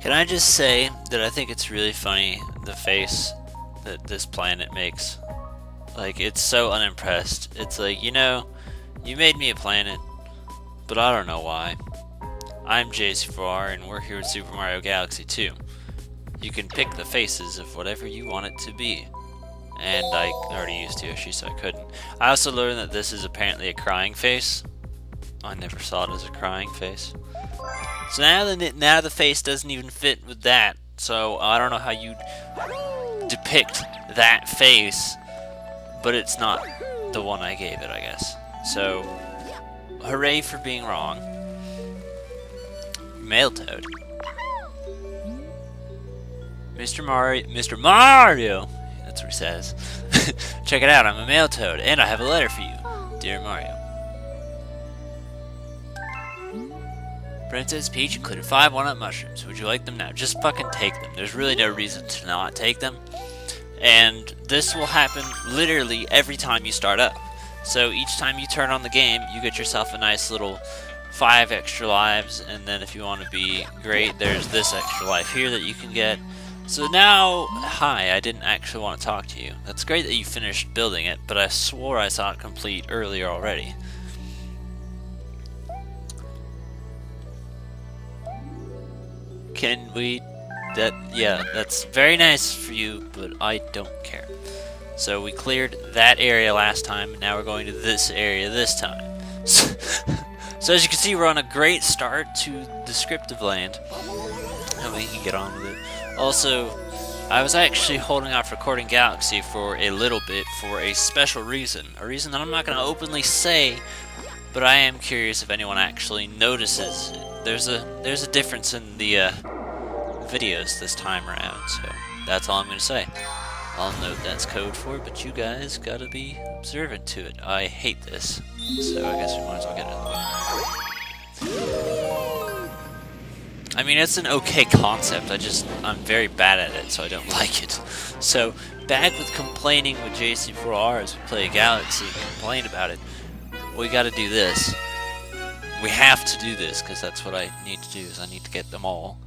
Can I just say that I think it's really funny, the face that this planet makes? Like, it's so unimpressed. It's like, you know, you made me a planet, but I don't know why. I'm JC4R, and we're here in Super Mario Galaxy 2. You can pick the faces of whatever you want it to be. And I already used Yoshi, so I couldn't. I also learned that this is apparently a crying face. I never saw it as a crying face. So now the face doesn't even fit with that. So I don't know how you depict that face, but it's not the one I gave it, I guess. So, hooray for being wrong. Male Toad. Mr. Mario! That's what he says. Check it out, I'm a male Toad, and I have a letter for you, dear Mario. Princess Peach included 5 1-up mushrooms. Would you like them now? Just fucking take them. There's really no reason to not take them. And this will happen literally every time you start up. So each time you turn on the game, you get yourself a nice little 5 extra lives, and then if you want to be great, there's this extra life here that you can get. So now, hi, I didn't actually want to talk to you. That's great that you finished building it, but I swore I saw it complete earlier already. Can we... yeah, that's very nice for you, but I don't care. So we cleared that area last time, and now we're going to this area this time. So as you can see, we're on a great start to Descriptive Land. And we can get on with it. Also, I was actually holding off recording Galaxy for a little bit for a special reason. A reason that I'm not going to openly say, but I am curious if anyone actually notices it. There's a difference in the videos this time around, so that's all I'm going to say. I'll note that's code for it, but you guys gotta be observant to it. I hate this, so I guess we might as well get it. I mean, it's an okay concept, I'm very bad at it, so I don't like it. So, back with complaining with JC4R as we play Galaxy and complain about it, we gotta do this. We have to do this, because that's what I need to do, is I need to get them all.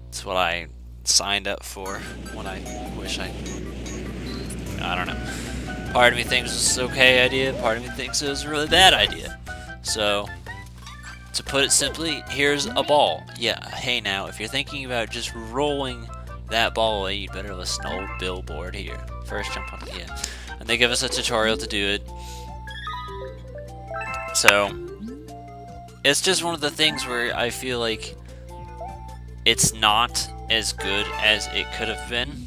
It's what I signed up for when I wish I don't know. Part of me thinks it's an okay idea, part of me thinks it was a really bad idea. So, to put it simply, here's a ball. Yeah, hey now, if you're thinking about just rolling that ball away, you'd better listen to old Billboard here. First jump on it, yeah. And they give us a tutorial to do it. So, it's just one of the things where I feel like it's not as good as it could have been.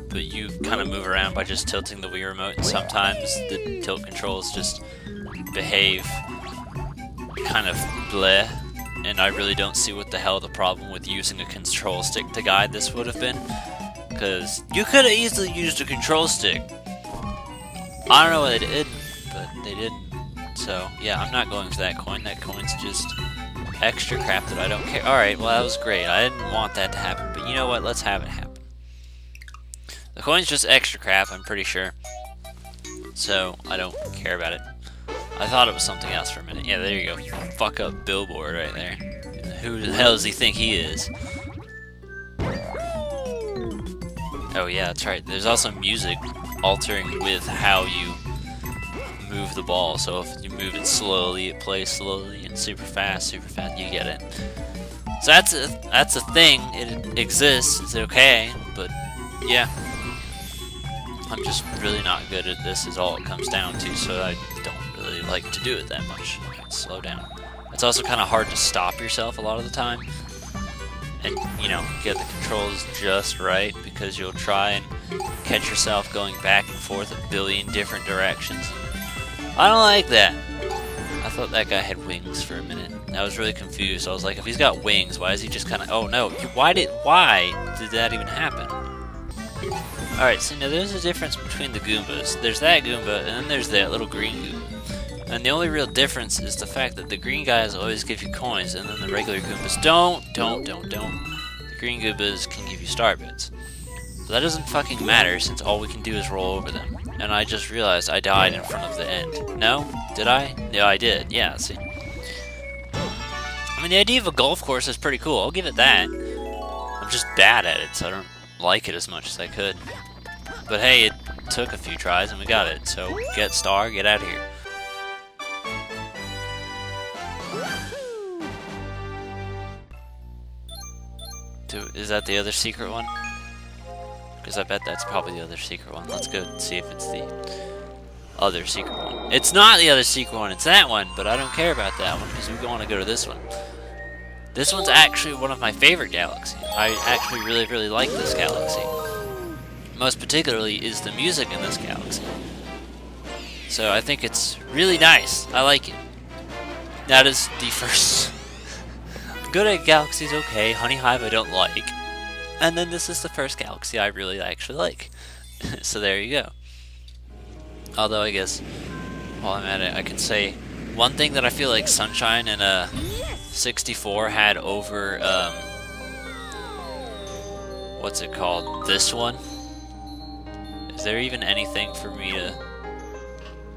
But you kind of move around by just tilting the Wii remote, and sometimes the tilt controls just behave kind of bleh, and I really don't see what the hell the problem with using a control stick to guide this would have been, because you could have easily used a control stick. I don't know why they didn't, but they didn't. So yeah, I'm not going for that coin. That coin's just extra crap that I don't care. Alright, well that was great. I didn't want that to happen, but you know what? Let's have it happen. The coin's just extra crap, I'm pretty sure. So, I don't care about it. I thought it was something else for a minute. Yeah, there you go. Fuck up Billboard right there. Who the hell does he think he is? Oh yeah, that's right. There's also music altering with how you move the ball. So if you move it slowly, it plays slowly, and super fast, you get it. So that's a thing. It exists. It's okay, but yeah. I'm just really not good at this is all it comes down to, so I don't really like to do it that much. Slow down. It's also kind of hard to stop yourself a lot of the time. And, you know, get the controls just right, because you'll try and catch yourself going back and forth a billion different directions. I don't like that. I thought that guy had wings for a minute. I was really confused. I was like, if he's got wings, why is he just kind of... Oh no, why did that even happen? Alright, so now there's a difference between the Goombas. There's that Goomba, and then there's that little green Goomba. And the only real difference is the fact that the green guys always give you coins, and then the regular Goombas don't. The green Goombas can give you star bits. But that doesn't fucking matter, since all we can do is roll over them. And I just realized I died in front of the end. No? Did I? Yeah, I did. Yeah, see. I mean, the idea of a golf course is pretty cool. I'll give it that. I I'm just bad at it, so I don't like it as much as I could. But hey, it took a few tries and we got it, so get star, get out of here. Is that the other secret one? Because I bet that's probably the other secret one. Let's go see if it's the other secret one. It's not the other secret one, it's that one, but I don't care about that one because we want to go to this one. This one's actually one of my favorite galaxies. I actually really like this galaxy. Most particularly is the music in this galaxy. So I think it's really nice. I like it. That is the first. Good Egg Galaxy's okay. Honey Hive I don't like. And then this is the first galaxy I really actually like. So there you go. Although I guess while I'm at it, I can say one thing that I feel like Sunshine and 64 had over what's it called? This one? Is there even anything for me to...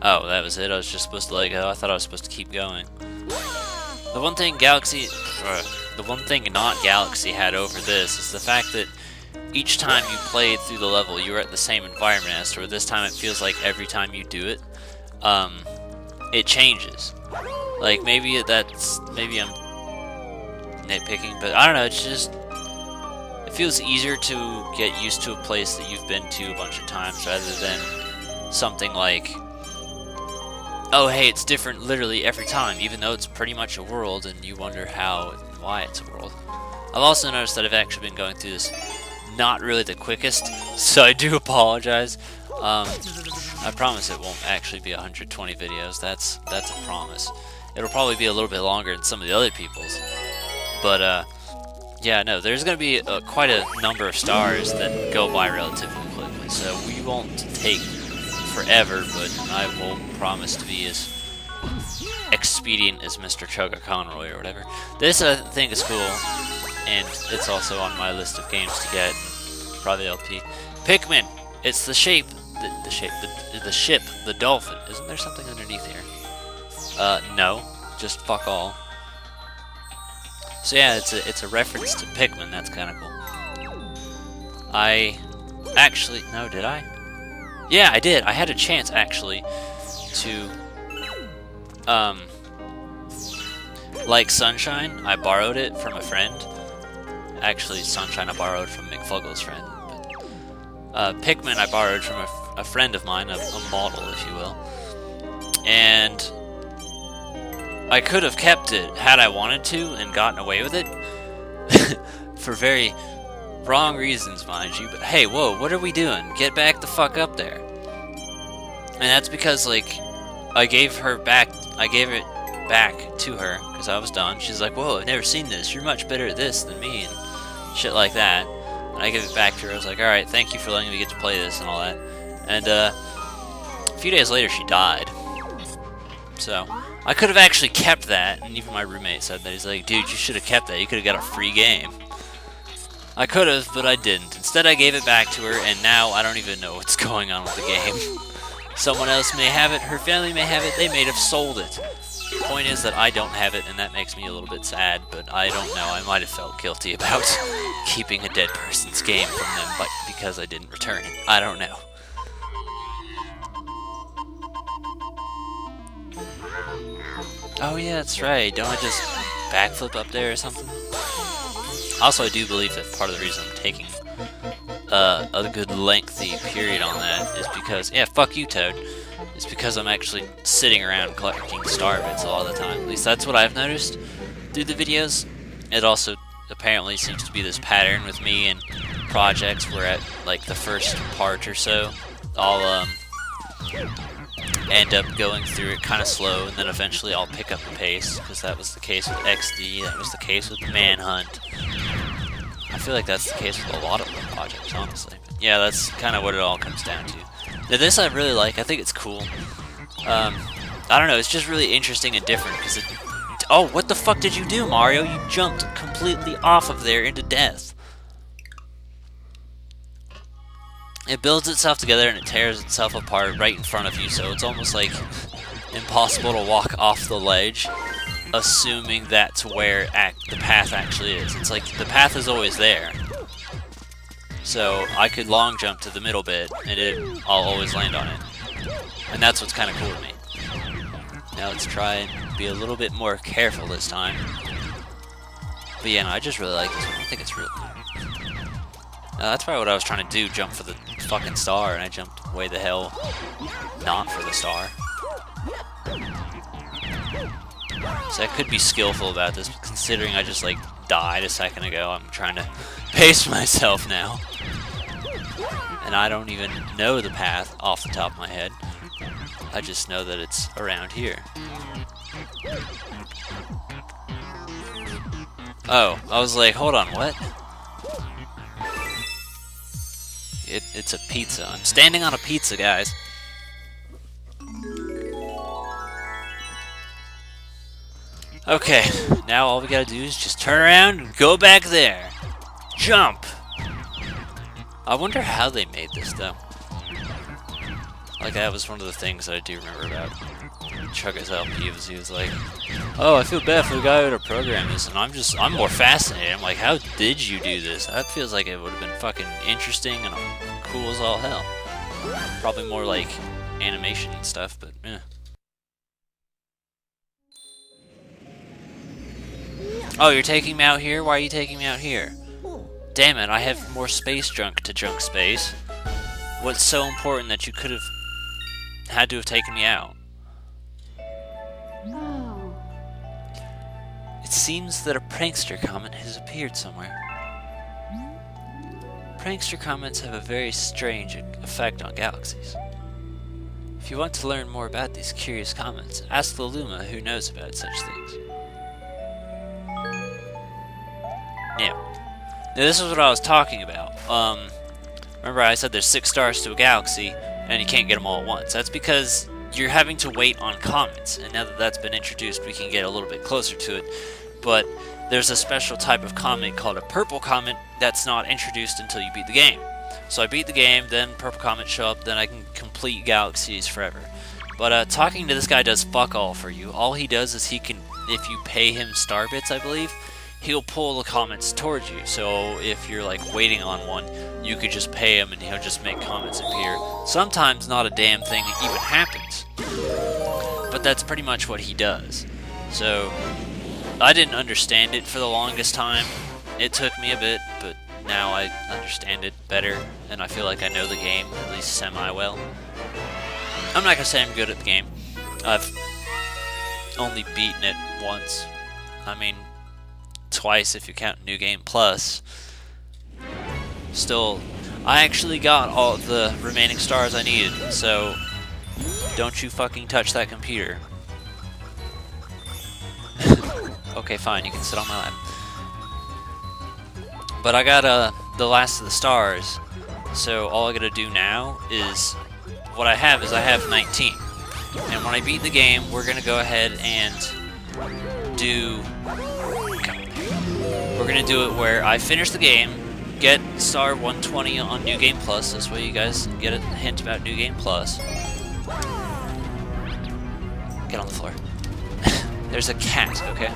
Oh, that was it? I was just supposed to let go? I thought I was supposed to keep going. The one thing not Galaxy had over this is the fact that each time you played through the level, you were at the same environment as to where this time it feels like every time you do it, it changes. Like, maybe I'm nitpicking, but I don't know, it's just... It feels easier to get used to a place that you've been to a bunch of times rather than something like, oh hey, it's different literally every time, even though it's pretty much a world and you wonder how and why it's a world. I've also noticed that I've actually been going through this not really the quickest, so I do apologize. I promise it won't actually be 120 videos, that's a promise. It'll probably be a little bit longer than some of the other people's, but yeah, no, there's going to be quite a number of stars that go by relatively quickly, so we won't take forever, but I will promise to be as expedient as Mr. Chugga Conroy or whatever. This, I think, is cool, and it's also on my list of games to get, probably LP. Pikmin! It's the ship, the dolphin. Isn't there something underneath here? No, just fuck all. So yeah, it's a reference to Pikmin. That's kind of cool. I actually did I? Yeah, I did. I had a chance actually to like Sunshine. I borrowed it from a friend. Actually, Sunshine I borrowed from McFuggle's friend. But Pikmin I borrowed from a friend of mine, a model, if you will, and I could have kept it had I wanted to and gotten away with it for very wrong reasons, mind you. But hey, whoa, what are we doing? Get back the fuck up there. And that's because, like, I gave it back to her because I was done. She's like, whoa, I've never seen this. You're much better at this than me and shit like that. And I gave it back to her. I was like, alright, thank you for letting me get to play this and all that. And a few days later she died. So I could have actually kept that, and even my roommate said that. He's like, dude, you should have kept that. You could have got a free game. I could have, but I didn't. Instead, I gave it back to her, and now I don't even know what's going on with the game. Someone else may have it, her family may have it, they may have sold it. The point is that I don't have it, and that makes me a little bit sad, but I don't know. I might have felt guilty about keeping a dead person's game from them because I didn't return it. I don't know. Oh yeah, that's right. Don't I just backflip up there or something? Also, I do believe that part of the reason I'm taking a good lengthy period on that is because, yeah, fuck you, Toad. It's because I'm actually sitting around collecting star bits a lot of the time. At least that's what I've noticed through the videos. It also apparently seems to be this pattern with me and projects where at like the first part or so, I'll end up going through it kind of slow, and then eventually I'll pick up the pace, because that was the case with XD, that was the case with Manhunt. I feel like that's the case with a lot of the projects, honestly. But yeah, that's kind of what it all comes down to. Now this I really like, I think it's cool. I don't know, it's just really interesting and different, because it... Oh, what the fuck did you do, Mario? You jumped completely off of there into death. It builds itself together and it tears itself apart right in front of you, so it's almost like impossible to walk off the ledge, assuming that's where the path actually is. It's like the path is always there, So I could long jump to the middle bit, and I'll always land on it. And that's what's kind of cool to me. Now let's try and be a little bit more careful this time. But yeah, no, I just really like this one. I think it's really cool. That's probably what I was trying to do, jump for the fucking star, and I jumped way the hell not for the star. So I could be skillful about this, considering I just, like, died a second ago. I'm trying to pace myself now. And I don't even know the path off the top of my head. I just know that it's around here. Oh, I was like, hold on, what? It's a pizza. I'm standing on a pizza, guys. Okay, now all we gotta do is just turn around and go back there. Jump! I wonder how they made this, though. Like, that was one of the things that I do remember about Chugga's LP, was he was like, oh, I feel bad for the guy who had to program this, and I'm more fascinated. I'm like, how did you do this? That feels like it would have been fucking interesting and cool as all hell. Probably more like animation and stuff, but eh. Oh, you're taking me out here? Why are you taking me out here? Damn it, I have more space junk to junk space. What's so important that you could have had to have taken me out? It seems that a prankster comet has appeared somewhere. Prankster comets have a very strange effect on galaxies. If you want to learn more about these curious comets, ask the Luma who knows about such things. Now this is what I was talking about. Remember I said there's 6 stars to a galaxy, and you can't get them all at once. That's because you're having to wait on comets, and now that that's been introduced, we can get a little bit closer to it. But there's a special type of comet called a purple comet that's not introduced until you beat the game. So I beat the game, then purple comets show up, then I can complete galaxies forever. But talking to this guy does fuck all for you. All he does is he can, if you pay him star bits, I believe, he'll pull the comets towards you. So if you're like waiting on one, you could just pay him and he'll just make comets appear. Sometimes not a damn thing even happens. But that's pretty much what he does. So I didn't understand it for the longest time. It took me a bit, but now I understand it better, and I feel like I know the game, at least semi-well. I'm not gonna say I'm good at the game. I've only beaten it once. I mean, twice if you count New Game Plus. Still, I actually got all the remaining stars I needed, so don't you fucking touch that computer. Okay, fine, you can sit on my lap. But I got the last of the stars, so all I gotta do now is, what I have is I have 19. And when I beat the game, we're gonna go ahead and do, we're gonna do it where I finish the game, get star 120 on New Game Plus, this way you guys get a hint about New Game Plus. Get on the floor. There's a cat, okay?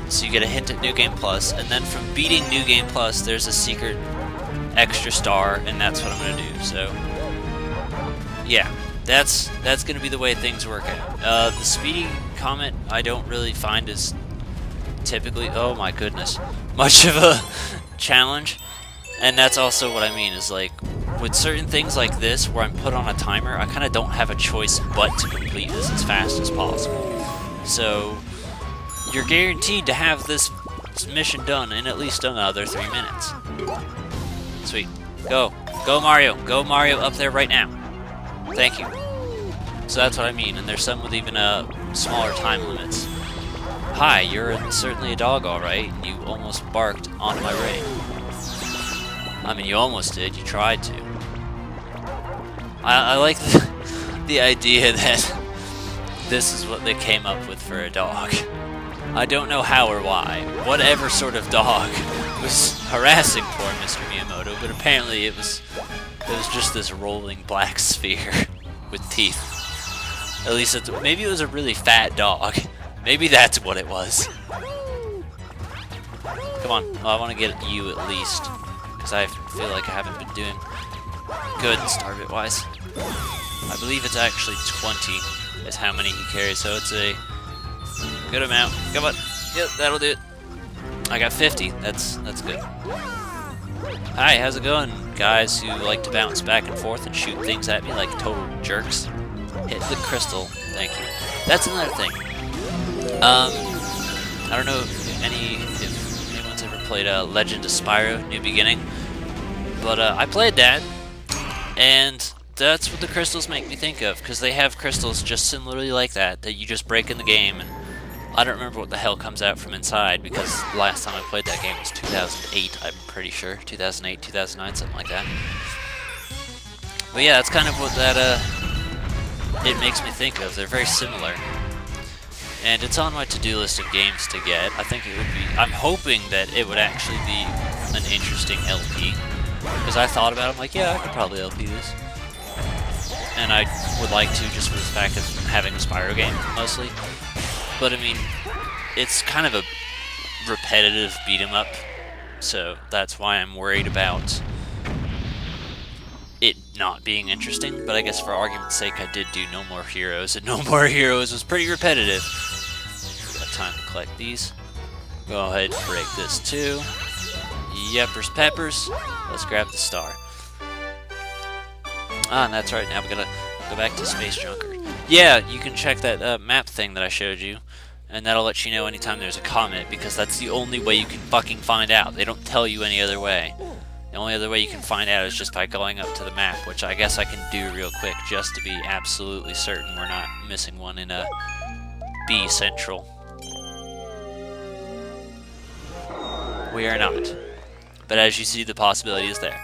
So you get a hint at New Game Plus, and then from beating New Game Plus, there's a secret extra star, and that's what I'm gonna do. So, yeah, that's gonna be the way things work out. The speedy comet I don't really find is typically, oh my goodness, much of a challenge, and that's also what I mean is like with certain things like this where I'm put on a timer, I kind of don't have a choice but to complete this as fast as possible. So you're guaranteed to have this mission done in at least another 3 minutes. Sweet. Go. Go Mario. Go Mario up there right now. Thank you. So that's what I mean, and there's some with even smaller time limits. Hi, you're certainly a dog, alright. You almost barked onto my ring. I mean, you almost did. You tried to. I like the idea that this is what they came up with for a dog. I don't know how or why. Whatever sort of dog was harassing poor Mr. Miyamoto, but apparently it was just this rolling black sphere with teeth. At least maybe it was a really fat dog. Maybe that's what it was. Come Come on. Oh, I want to get you at least. Because I feel like I haven't been doing good star bit wise. I believe it's actually 20 is how many he carries, so it's a good amount. Come on. Yep, that'll do it. I got 50. That's good. Hi, how's it going, guys who like to bounce back and forth and shoot things at me like total jerks? Hit the crystal. Thank you. That's another thing. I don't know if anyone's ever played Legend of Spyro New Beginning, but I played that, and that's what the crystals make me think of, because they have crystals just similarly like that you just break in the game, and I don't remember what the hell comes out from inside, because last time I played that game was 2008, I'm pretty sure. 2008, 2009, something like that. But yeah, that's kind of what that, it makes me think of. They're very similar. And it's on my to-do list of games to get. I think it would be, I'm hoping that it would actually be an interesting LP. Because I thought about it, I'm like, yeah, I could probably LP this. And I would like to, just for the fact of having a Spyro game, mostly. But I mean, it's kind of a repetitive beat-em-up, so that's why I'm worried about it not being interesting. But I guess for argument's sake, I did do No More Heroes, and No More Heroes was pretty repetitive. We got time to collect these. Go ahead and break this too. Yeppers peppers. Let's grab the star. Ah, and that's right, now we're gonna go back to Space Junker. Yeah, you can check that map thing that I showed you, and that'll let you know anytime there's a comet, because that's the only way you can fucking find out. They don't tell you any other way. The only other way you can find out is just by going up to the map, which I guess I can do real quick, just to be absolutely certain we're not missing one in B Central. We are not. But as you see, the possibility is there.